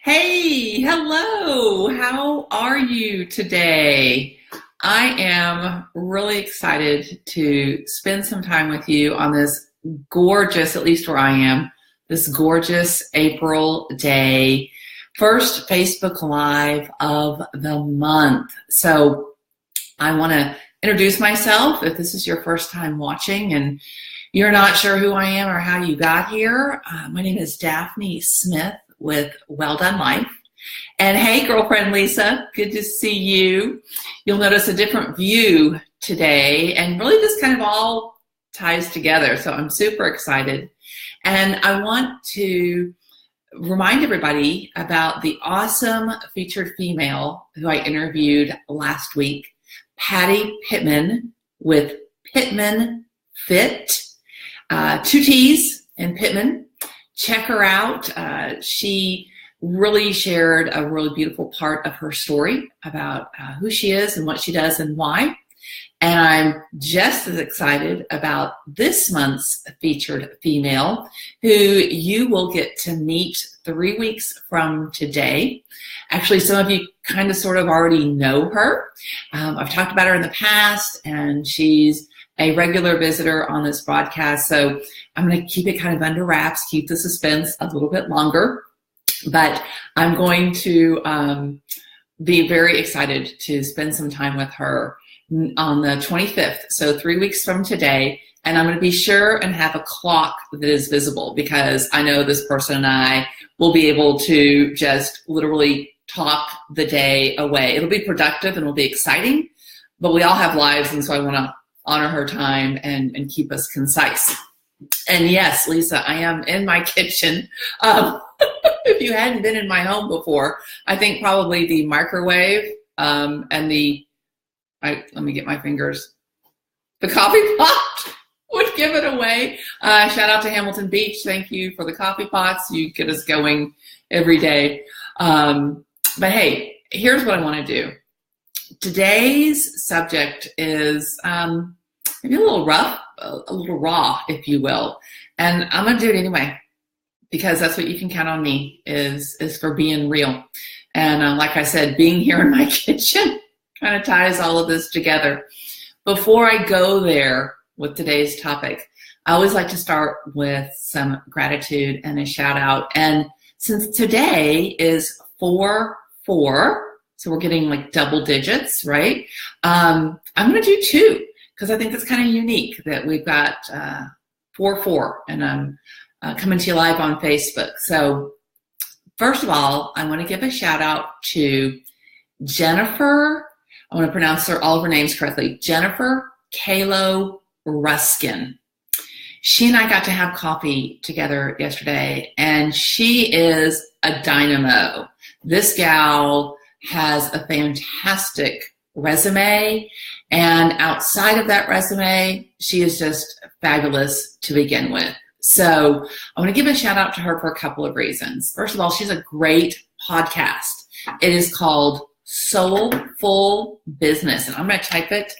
Hey, hello. How are you today? I am really excited to spend some time with you on this gorgeous, at least where I am, this gorgeous April day. First Facebook Live of the month. So I want to introduce myself if this is your first time watching and you're not sure who I am or how you got here. My name is Daphne Smith with Well Done Life. And hey, girlfriend Lisa, good to see you. You'll notice a different view today, and really this kind of all ties together. So I'm super excited. And I want to remind everybody about the awesome featured female who I interviewed last week, Patty Pittman with Pittman Fit, two T's in Pittman. Check her out. She really shared a really beautiful part of her story about who she is and what she does and why. And I'm just as excited about this month's featured female, who you will get to meet 3 weeks from today. Actually, some of you kind of sort of already know her. I've talked about her in the past, and she's a regular visitor on this broadcast. So I'm going to keep it kind of under wraps, keep the suspense a little bit longer. But I'm going to be very excited to spend some time with her on the 25th, so 3 weeks from today. And I'm going to be sure and have a clock that is visible, because I know this person and I will be able to just literally talk the day away. It'll be productive and it'll be exciting, but we all have lives, and so I want to honor her time and keep us concise. And yes, Lisa, I am in my kitchen. If you hadn't been in my home before, I think probably the microwave and let me get my fingers, the coffee pot would give it away. Shout out to Hamilton Beach. Thank you for the coffee pots. You get us going every day. But hey, here's what I want to do. Today's subject is maybe a little rough, a little raw, if you will. And I'm going to do it anyway, because that's what you can count on me is for being real. And like I said, being here in my kitchen kind of ties all of this together. Before I go there with today's topic, I always like to start with some gratitude and a shout out. And since today is 4-4, so we're getting like double digits, right? I'm going to do 2, because I think that's kind of unique that we've got 4-4, and I'm coming to you live on Facebook. So first of all, I want to give a shout out to Jennifer. I want to pronounce all of her names correctly. Jennifer Kalo Ruskin. She and I got to have coffee together yesterday, and she is a dynamo. This gal has a fantastic resume, and outside of that resume, she is just fabulous to begin with. So I want to give a shout out to her for a couple of reasons. First of all, she's a great podcast. It is called Soulful Business, and I'm going to type it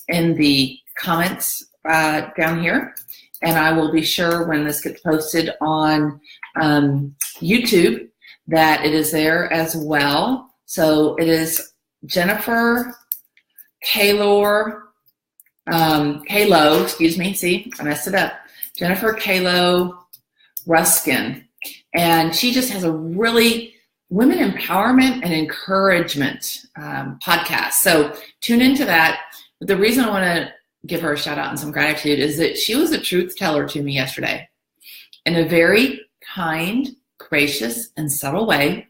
in the comments down here, and I will be sure when this gets posted on YouTube that it is there as well. So it is Jennifer Kalo, excuse me, see, I messed it up. Jennifer Kalo Ruskin. And she just has a really women empowerment and encouragement podcast. So tune into that. But the reason I want to give her a shout out and some gratitude is that she was a truth teller to me yesterday in a very kind, gracious, and subtle way.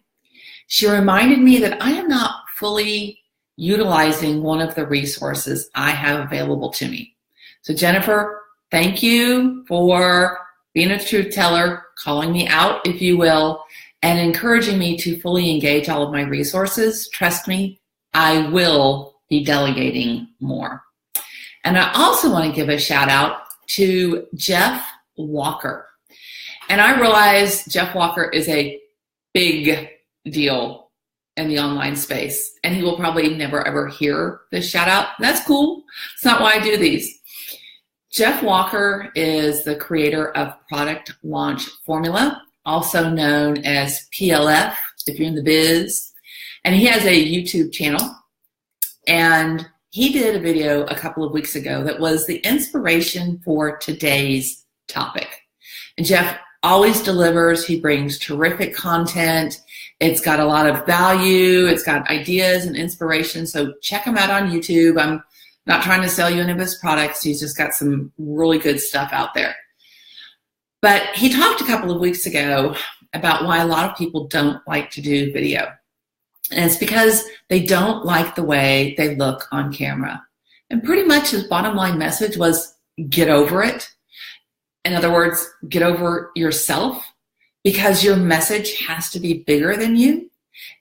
She reminded me that I am not fully utilizing one of the resources I have available to me. So Jennifer, thank you for being a truth teller, calling me out, if you will, and encouraging me to fully engage all of my resources. Trust me, I will be delegating more. And I also want to give a shout out to Jeff Walker. And I realize Jeff Walker is a big deal in the online space, and he will probably never ever hear this shout out. That's cool. It's not why I do these. Jeff Walker is the creator of Product Launch Formula, also known as PLF, if you're in the biz. And he has a YouTube channel. And he did a video a couple of weeks ago that was the inspiration for today's topic. And Jeff always delivers. He brings terrific content. It's got a lot of value. It's got ideas and inspiration. So check him out on YouTube. I'm not trying to sell you any of his products. He's just got some really good stuff out there. But he talked a couple of weeks ago about why a lot of people don't like to do video. And it's because they don't like the way they look on camera. And pretty much his bottom line message was get over it. In other words, get over yourself, because your message has to be bigger than you,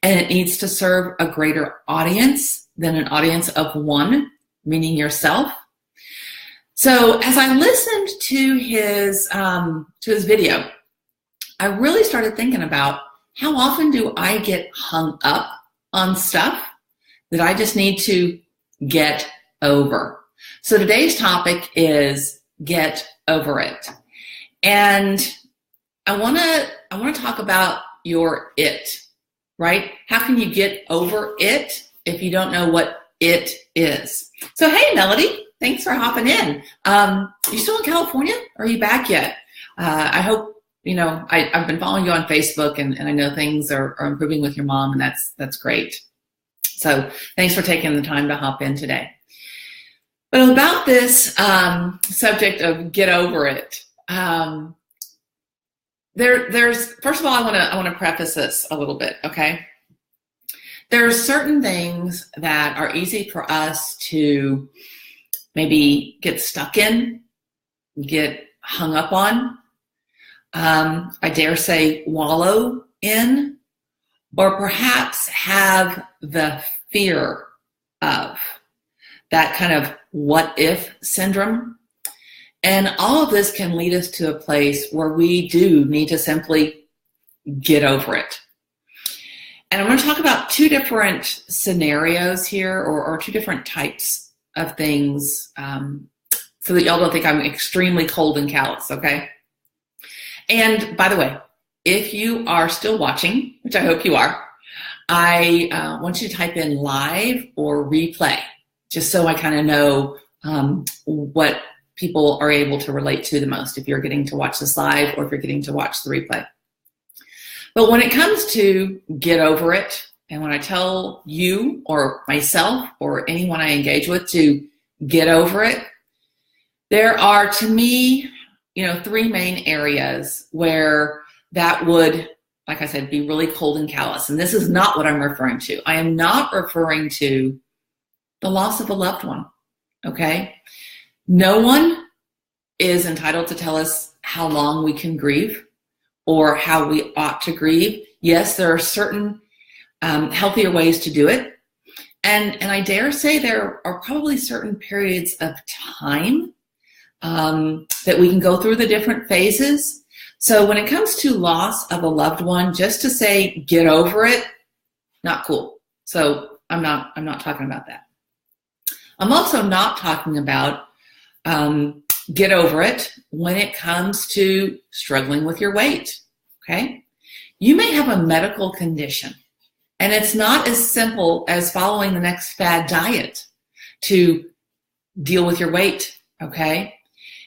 and it needs to serve a greater audience than an audience of one, meaning yourself. So as I listened to his video, I really started thinking about how often do I get hung up on stuff that I just need to get over. So today's topic is get over it. And I want to talk about your it, right? How can you get over it if you don't know what it is? So, hey, Melody, thanks for hopping in. You still in California, or are you back yet? I hope, I've been following you on Facebook, and I know things are improving with your mom, and that's great. So thanks for taking the time to hop in today. But about this subject of get over it, there's first of all, I want to preface this a little bit, okay? There are certain things that are easy for us to maybe get stuck in, get hung up on, I dare say wallow in, or perhaps have the fear of, that kind of what if syndrome. And all of this can lead us to a place where we do need to simply get over it. And I'm going to talk about two different scenarios here, or two different types of things, so that y'all don't think I'm extremely cold and callous, okay? And by the way, if you are still watching, which I hope you are, I want you to type in live or replay, just so I kind of know what people are able to relate to the most, if you're getting to watch this live or if you're getting to watch the replay. But when it comes to get over it, and when I tell you or myself or anyone I engage with to get over it, there are, to me, three main areas where that would, like I said, be really cold and callous. And this is not what I'm referring to. I am not referring to the loss of a loved one, okay? No one is entitled to tell us how long we can grieve or how we ought to grieve. Yes, there are certain healthier ways to do it. And I dare say there are probably certain periods of time that we can go through the different phases. So when it comes to loss of a loved one, just to say get over it, not cool. So I'm not talking about that. I'm also not talking about get over it when it comes to struggling with your weight, okay? You may have a medical condition, and it's not as simple as following the next fad diet to deal with your weight, okay?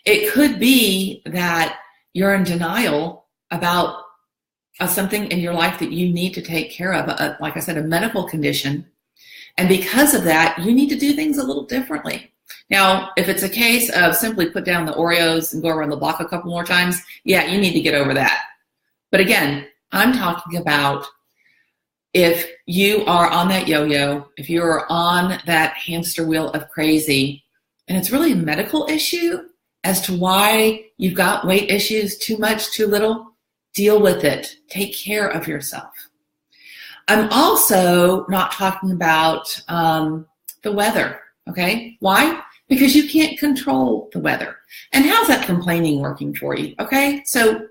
It could be that you're in denial about something in your life that you need to take care of, like I said, a medical condition. And because of that, you need to do things a little differently. Now, if it's a case of simply put down the Oreos and go around the block a couple more times, yeah, you need to get over that. But again, I'm talking about if you are on that yo-yo, if you are on that hamster wheel of crazy, and it's really a medical issue as to why you've got weight issues, too much, too little, deal with it. Take care of yourself. I'm also not talking about the weather, okay? Why? Because you can't control the weather. And how's that complaining working for you, okay? So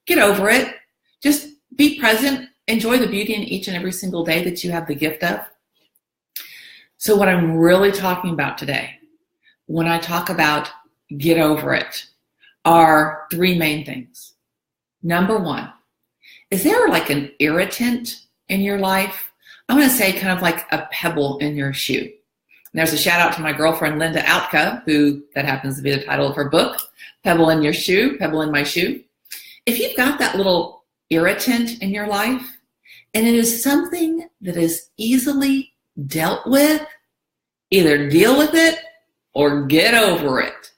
get over it. Just be present. Enjoy the beauty in each and every single day that you have the gift of. So what I'm really talking about today, when I talk about get over it, are three main things. Number one, is there like an irritant in your life, I'm going to say kind of like a pebble in your shoe. And there's a shout out to my girlfriend, Linda Outka, that happens to be the title of her book, Pebble in Your Shoe, Pebble in My Shoe. If you've got that little irritant in your life, and it is something that is easily dealt with, either deal with it or get over it.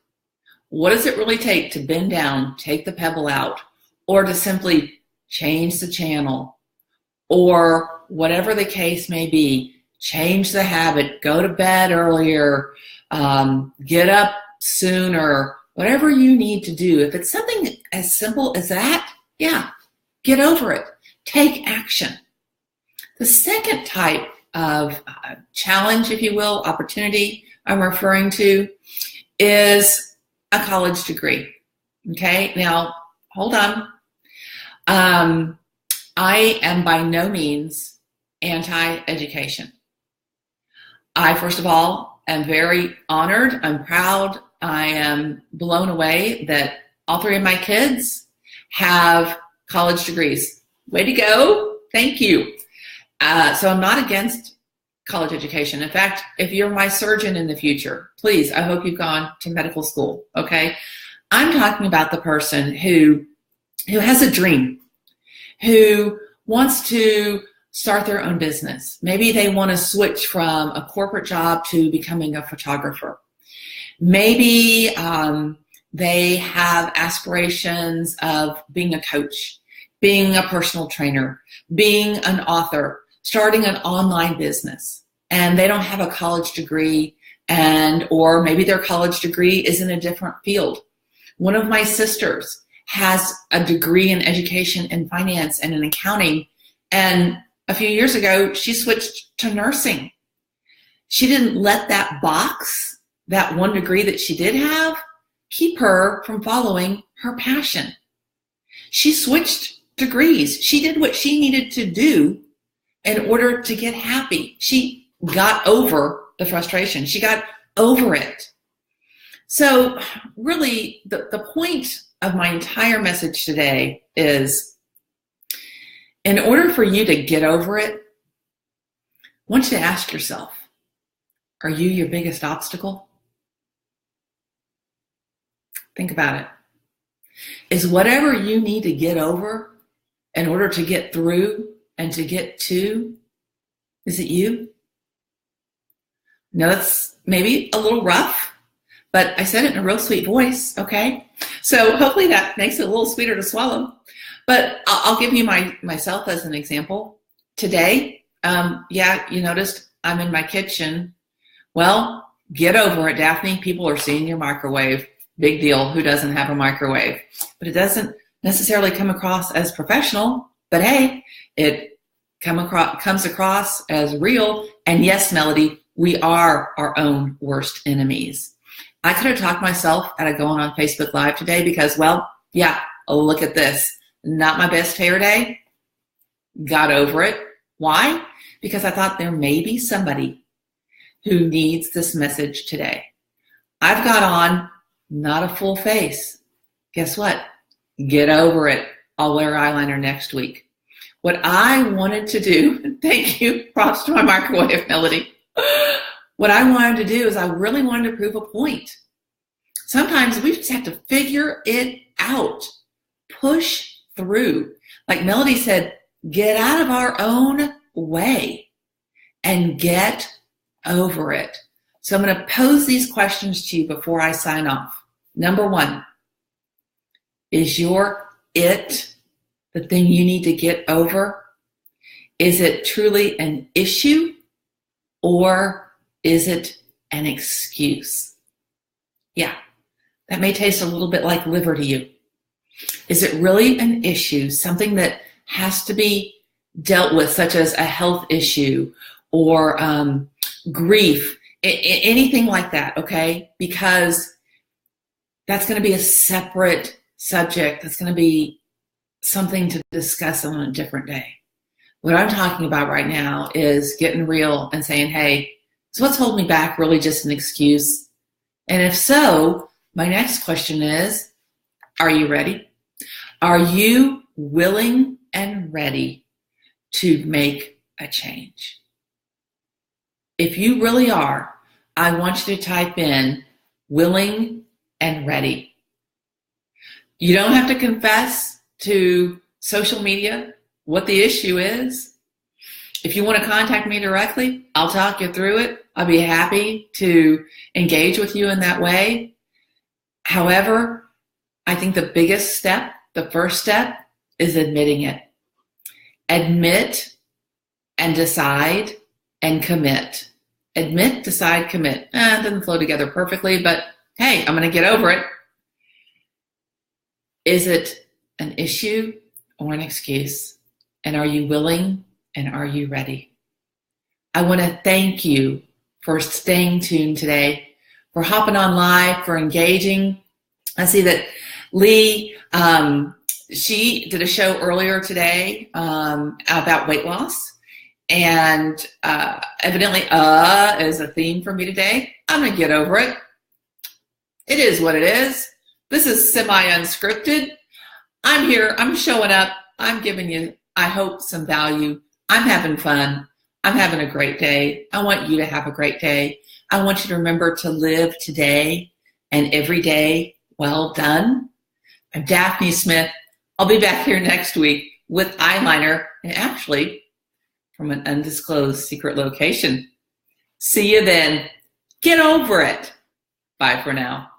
What does it really take to bend down, take the pebble out, or to simply change the channel, or whatever the case may be, change the habit, go to bed earlier, get up sooner, whatever you need to do. If it's something as simple as that, yeah, get over it. Take action. The second type of challenge, if you will, opportunity I'm referring to is a college degree. Okay, now hold on. I am by no means anti-education. I, first of all, am very honored. I'm proud. I am blown away that all three of my kids have college degrees. Way to go. Thank you. So I'm not against college education. In fact, if you're my surgeon in the future, please, I hope you've gone to medical school, okay? I'm talking about the person who has a dream, who wants to start their own business. Maybe they want to switch from a corporate job to becoming a photographer. Maybe they have aspirations of being a coach, being a personal trainer, being an author, starting an online business, and they don't have a college degree, or maybe their college degree is in a different field. One of my sisters has a degree in education and finance and in accounting, and a few years ago, she switched to nursing. She didn't let that box, that one degree that she did have, keep her from following her passion. She switched degrees. She did what she needed to do in order to get happy. She got over the frustration. She got over it. So really, the point of my entire message today is, in order for you to get over it, I want you to ask yourself, are you your biggest obstacle? Think about it. Is whatever you need to get over in order to get through and to get to, is it you? Now that's maybe a little rough, but I said it in a real sweet voice, okay? So hopefully that makes it a little sweeter to swallow. But I'll give you myself as an example. Today, you noticed I'm in my kitchen. Well, get over it, Daphne. People are seeing your microwave. Big deal. Who doesn't have a microwave? But it doesn't necessarily come across as professional. But hey, it comes across as real. And yes, Melody, we are our own worst enemies. I could have talked myself out of going on Facebook Live today because, look at this. Not my best hair day. Got over it. Why? Because I thought there may be somebody who needs this message today. I've got on not a full face. Guess what? Get over it. I'll wear eyeliner next week. What I wanted to do, thank you, props to my microwave, Melody. What I wanted to do is I really wanted to prove a point. Sometimes we just have to figure it out. Push through. Like Melody said, get out of our own way and get over it. So I'm going to pose these questions to you before I sign off. Number one, is your it the thing you need to get over? Is it truly an issue, or is it an excuse? Yeah, that may taste a little bit like liver to you. Is it really an issue, something that has to be dealt with, such as a health issue or grief, anything like that, okay? Because that's going to be a separate subject. That's going to be something to discuss on a different day. What I'm talking about right now is getting real and saying, hey, is what's holding me back really just an excuse? And if so, my next question is, are you ready? Are you willing and ready to make a change. If you really are, I want you to type in willing and ready. You don't have to confess to social media what the issue is. If you want to contact me directly, I'll talk you through it. I'll be happy to engage with you in that way. However, I think the biggest step, the first step, is admitting it. Admit and decide and commit. Admit, decide, commit. It doesn't flow together perfectly, but hey, I'm going to get over it. Is it an issue or an excuse? And are you willing and are you ready? I want to thank you for staying tuned today, for hopping on live, for engaging. I see that Lee, she did a show earlier today about weight loss. And evidently, is a theme for me today. I'm going to get over it. It is what it is. This is semi-unscripted. I'm here. I'm showing up. I'm giving you, I hope, some value. I'm having fun. I'm having a great day. I want you to have a great day. I want you to remember to live today and every day well done. I'm Daphne Smith. I'll be back here next week with eyeliner, and actually from an undisclosed secret location. See you then. Get over it. Bye for now.